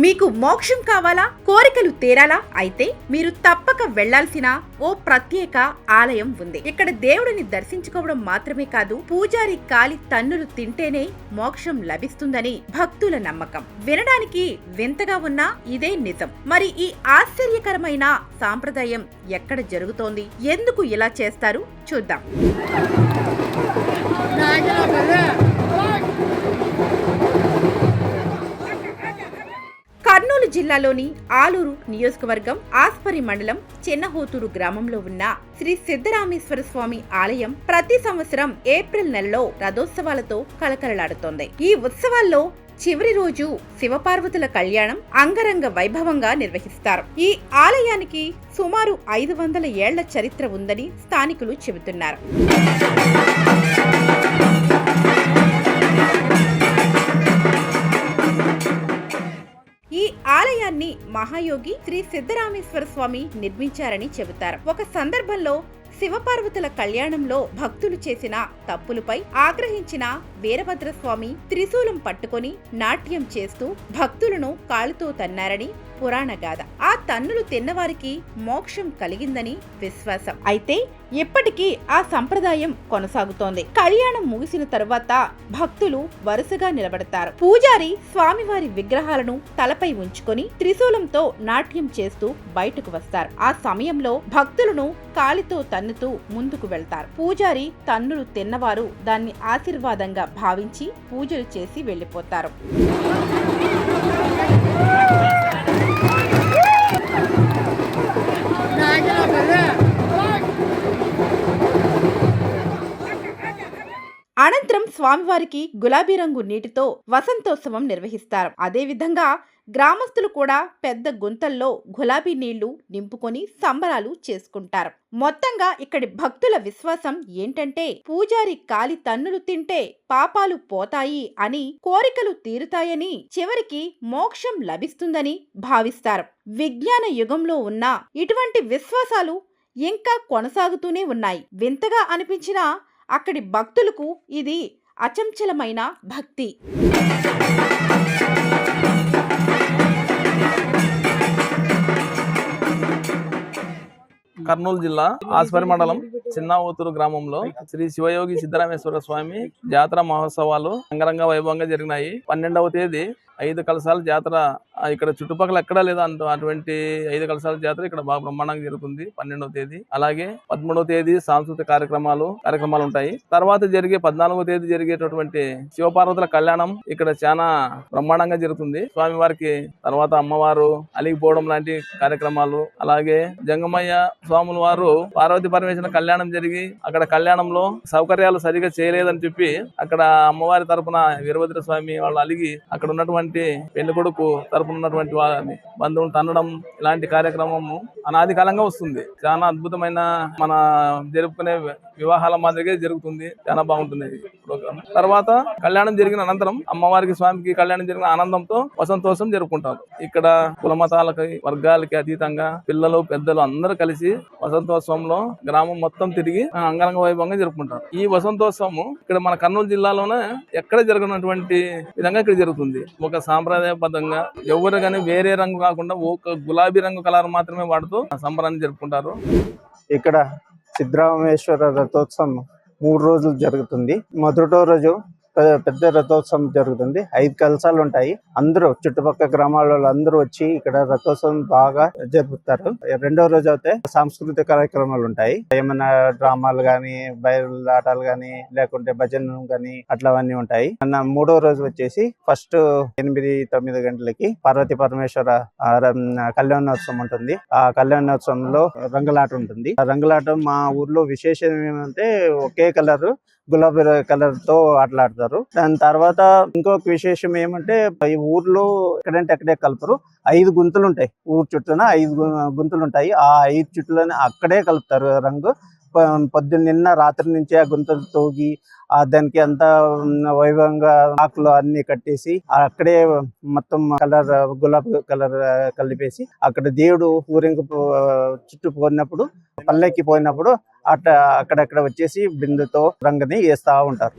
మీకు మోక్షం కావాలా, కోరికలు తీరాలా? అయితే మీరు తప్పక వెళ్లాల్సిన ఓ ప్రత్యేక ఆలయం ఉంది. ఇక్కడ దేవుడిని దర్శించుకోవడం మాత్రమే కాదు, పూజారి కాలి తన్నులు తింటేనే మోక్షం లభిస్తుందని భక్తుల నమ్మకం. వినడానికి వింతగా ఉన్నా ఇదే నిజం. మరి ఈ ఆశ్చర్యకరమైన సాంప్రదాయం ఎక్కడ జరుగుతోంది, ఎందుకు ఇలా చేస్తారు చూద్దాం. కర్నూలు జిల్లాలోని ఆలూరు నియోజకవర్గం ఆస్పరి మండలం చిన్నహోతూరు గ్రామంలో ఉన్న శ్రీ సిద్ధరామేశ్వర స్వామి ఆలయం ప్రతి సంవత్సరం ఏప్రిల్ నెలలో రథోత్సవాలతో కలకలలాడుతోంది. ఈ ఉత్సవాల్లో చివరి రోజు శివపార్వతుల కళ్యాణం అంగరంగ వైభవంగా నిర్వహిస్తారు. ఈ ఆలయానికి సుమారు 500 ఏళ్ల చరిత్ర ఉందని స్థానికులు చెబుతున్నారు. ఈ ఆలయాన్ని మహాయోగి శ్రీ సిద్ధరామేశ్వర స్వామి నిర్మించారని చెబుతారు. ఒక సందర్భంలో శివపార్వతుల కళ్యాణంలో భక్తులు చేసిన తప్పులపై ఆగ్రహించిన వీరభద్రస్వామి త్రిశూలం పట్టుకొని నాట్యం చేస్తూ భక్తులను కాలుతో తన్నారని పురాణ గాథ. ఆ తన్నులు తిన్నవారికి మోక్షం కలిగిందని విశ్వాసం. అయితే ఇప్పటికీ ఆ సంప్రదాయం కొనసాగుతోంది. కళ్యాణం ముగిసిన తరువాత భక్తులు వరుసగా నిలబడతారు. పూజారి స్వామివారి విగ్రహాలను తలపై ఉంచుకొని త్రిశూలంతో నాట్యం చేస్తూ బయటకు వస్తారు. ఆ సమయంలో భక్తులను కాలితో తన్నుతూ ముందుకు వెళ్తారు. పూజారి తన్నులు తిన్నవారు దాన్ని ఆశీర్వాదంగా భావించి పూజలు చేసి వెళ్లిపోతారు. అనంతరం స్వామివారికి గులాబీ రంగు నీటితో వసంతోత్సవం నిర్వహిస్తారు. అదేవిధంగా గ్రామస్తులు కూడా పెద్ద గుంతల్లో గులాబీ నీళ్లు నింపుకొని సంబరాలు చేసుకుంటారు. మొత్తంగా ఇక్కడి భక్తుల విశ్వాసం ఏంటంటే, పూజారి కాలి తన్నులు తింటే పాపాలు పోతాయి అని, కోరికలు తీరుతాయని, చివరికి మోక్షం లభిస్తుందని భావిస్తారు. విజ్ఞాన యుగంలో ఉన్న ఇటువంటి విశ్వాసాలు ఇంకా కొనసాగుతూనే ఉన్నాయి. వింతగా అనిపించినా అక్కడి భక్తులకు ఇది అచంచలమైన భక్తి. కర్నూలు జిల్లా ఆస్పరి మండలం చిన్నహోతూరు గ్రామంలో శ్రీ శివయోగి సిద్ధరామేశ్వర స్వామి జాతర మహోత్సవాలు అంగరంగ వైభవంగా జరిగినాయి. 12వ తేదీ 5 కలశాల జాతర ఇక్కడ చుట్టుపక్కల ఎక్కడా లేదా అటువంటి 5 కలశాల జాతర ఇక్కడ బాగా బ్రహ్మాండంగా జరుగుతుంది 12వ తేదీ. అలాగే 13వ తేదీ సాంస్కృతిక కార్యక్రమాలు ఉంటాయి. తర్వాత 14వ తేదీ జరిగేటటువంటి శివపార్వతుల కళ్యాణం ఇక్కడ చాలా బ్రహ్మాండంగా జరుగుతుంది. స్వామివారికి తర్వాత అమ్మవారు అలిగిపోవడం లాంటి కార్యక్రమాలు, అలాగే జంగమయ్య స్వాముల వారు పార్వతీ పరమేశ్వర కళ్యాణం జరిగి అక్కడ కళ్యాణంలో సౌకర్యాలు సరిగా చేయలేదని చెప్పి అక్కడ అమ్మవారి తరపున వీరభద్ర స్వామి వాళ్ళు అలిగి అక్కడ ఉన్నటువంటి పెళ్లి కొడుకు తరపున ఉన్నటువంటి వారిని బంధువులు తన్నడం ఇలాంటి కార్యక్రమము అనాది కాలంగా వస్తుంది. చాలా అద్భుతమైన మన జరుపుకునే వివాహాల మాదిరిగా జరుగుతుంది. చాలా బాగుంటుంది ప్రోగ్రామ్. తర్వాత కళ్యాణం జరిగిన అనంతరం అమ్మవారికి స్వామికి కళ్యాణం జరిగిన ఆనందంతో వసంతోత్సవం జరుపుకుంటారు. ఇక్కడ కులమతాలకి వర్గాలకి అతీతంగా పిల్లలు పెద్దలు అందరూ కలిసి వసంతోత్సవంలో గ్రామం మొత్తం తిరిగి అంగరంగ వైభవంగా జరుపుకుంటారు. ఈ వసంతోత్సవం ఇక్కడ మన కర్నూలు జిల్లాలోనే ఎక్కడ జరగనటువంటి విధంగా ఇక్కడ జరుగుతుంది. ఒక సాంప్రదాయబద్ధంగా ఎవరు కానీ వేరే రంగు కాకుండా ఒక గులాబీ రంగు కలర్ మాత్రమే వాడుతూ సంబరాన్ని జరుపుకుంటారు. ఇక్కడ సిద్ధరామేశ్వర రథోత్సవం 3 రోజులు జరుగుతుంది. మొదటో రోజు పెద్ద రథోత్సవం జరుగుతుంది. 5 కలశాలు ఉంటాయి. అందరూ చుట్టుపక్కల గ్రామాల అందరూ వచ్చి ఇక్కడ రథోత్సవం బాగా జరుపుతారు. రెండో రోజు అయితే సాంస్కృతిక కార్యక్రమాలు ఉంటాయి. ఏమైనా డ్రామాలు గాని, బయలులాటాలు గాని, లేకుంటే భజనలు గాని అట్లావన్నీ ఉంటాయి. మూడో రోజు వచ్చేసి ఫస్ట్ 8-9 గంటలకి పార్వతీ పరమేశ్వర కళ్యాణోత్సవం ఉంటుంది. ఆ కళ్యాణోత్సవంలో రంగులాట ఉంటుంది. ఆ రంగులాట మా ఊర్లో విశేషం ఏమంటే ఒకే కలర్ గులాబీ కలర్ తో ఆటలాడతారు. దాని తర్వాత ఇంకొక విశేషం ఏమంటే ఈ ఊర్లో ఎక్కడంటే అక్కడే కలపరు. 5 గుంతలు ఉంటాయి. ఊరు చుట్టూన 5 గుంతలు ఉంటాయి. ఆ 5 చుట్టూలని అక్కడే కలుపుతారు రంగు. పొద్దున్న రాత్రి నుంచి ఆ గుంతలు తోగి దానికి అంతా వైభవంగా ఆకులు అన్ని కట్టేసి అక్కడే మొత్తం కలర్ గులాబీ కలర్ కలిపేసి అక్కడ దేవుడు ఊరింక చుట్టూ పోయినప్పుడు పల్లెకి పోయినప్పుడు అక్కడక్కడ వచ్చేసి బిందుతో రంగుని వేస్తా ఉంటారు.